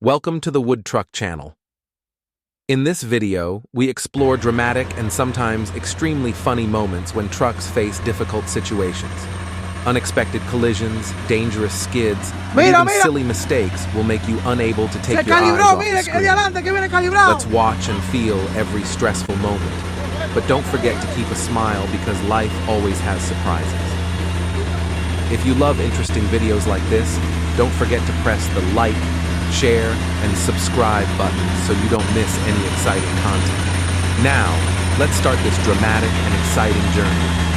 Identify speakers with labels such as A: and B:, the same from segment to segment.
A: Welcome to the Wood Truck channel. In this video, we explore dramatic and sometimes extremely funny moments when trucks face difficult situations. Unexpected collisions, dangerous skids, and even silly mistakes will make you unable to take your eyes off the screen. Let's watch and feel every stressful moment. But don't forget to keep a smile because life always has surprises. If you love interesting videos like this, don't forget to press the like, share, and subscribe buttons so you don't miss any exciting content. Now, let's start this dramatic and exciting journey.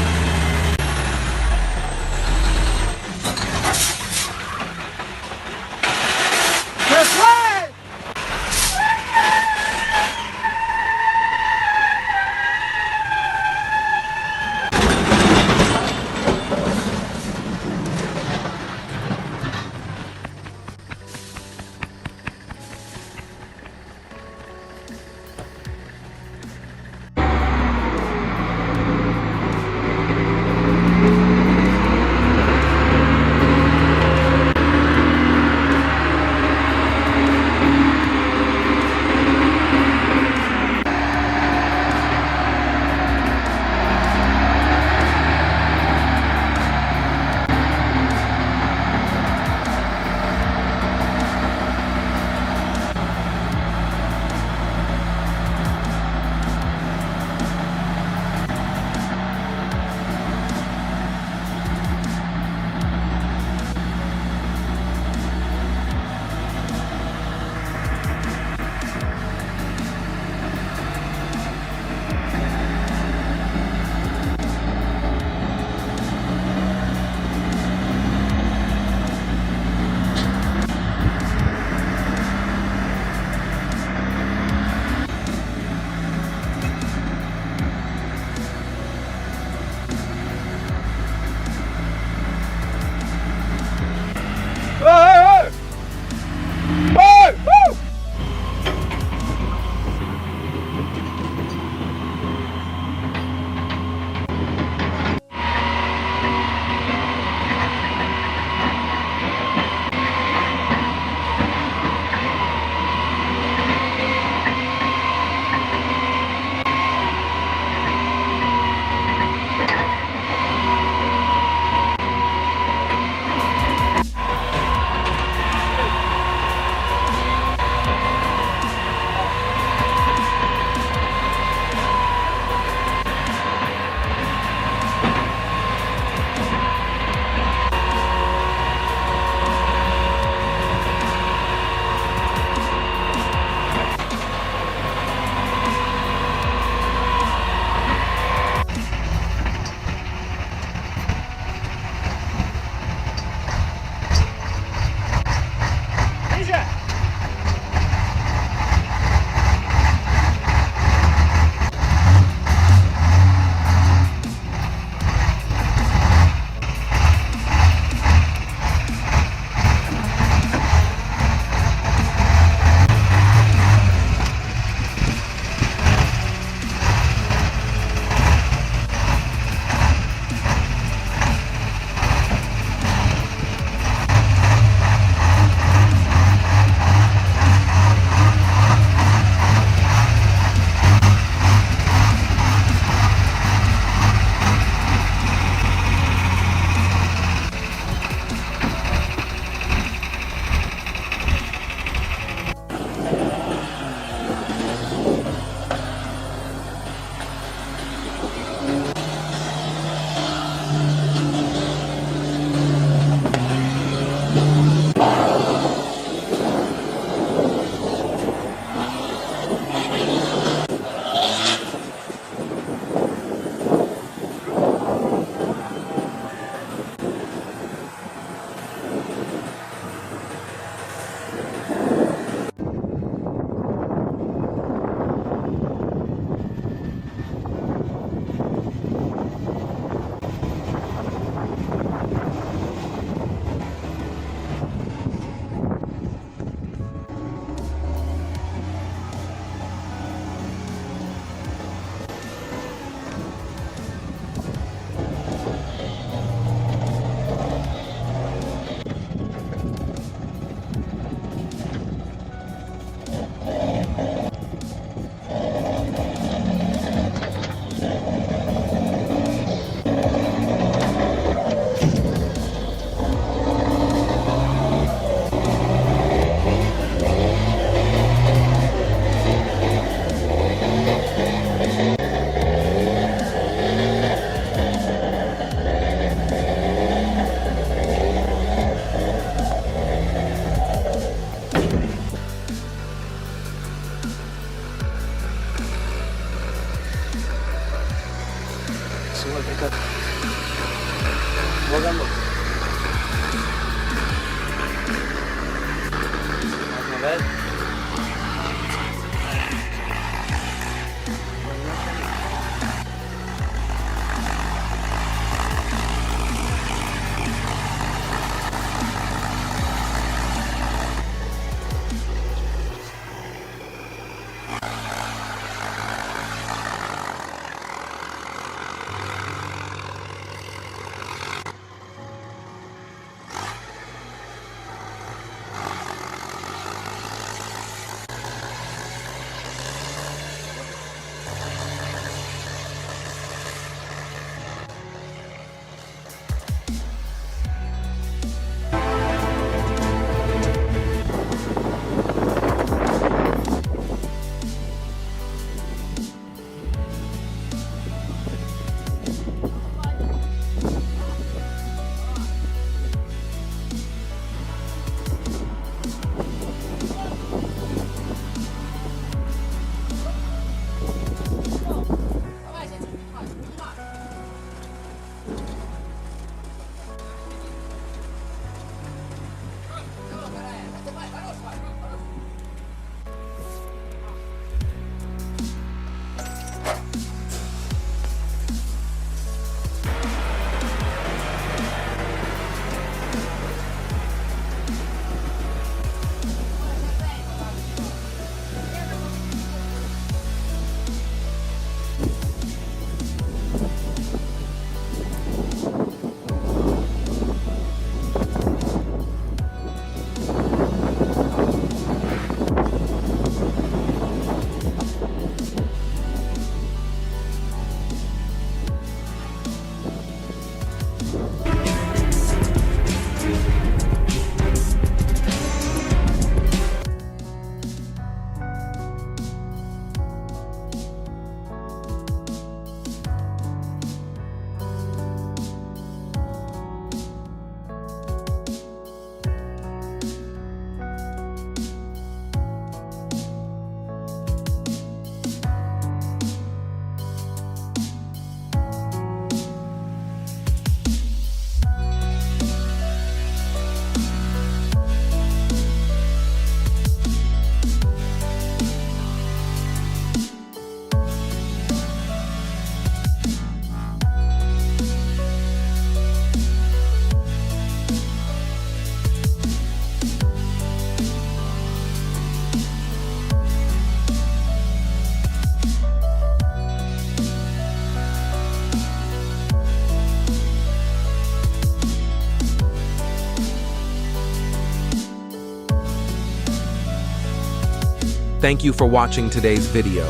A: Thank you for watching today's video.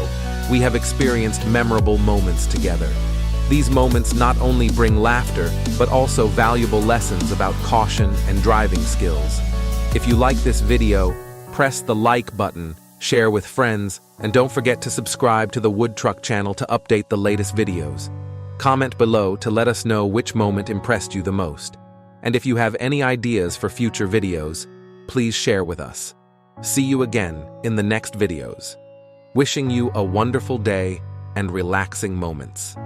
A: We have experienced memorable moments together. These moments not only bring laughter, but also valuable lessons about caution and driving skills. If you like this video, press the like button, share with friends, and don't forget to subscribe to the Wood Truck channel to update the latest videos. Comment below to let us know which moment impressed you the most. And if you have any ideas for future videos, please share with us. See you again in the next videos. Wishing you a wonderful day and relaxing moments.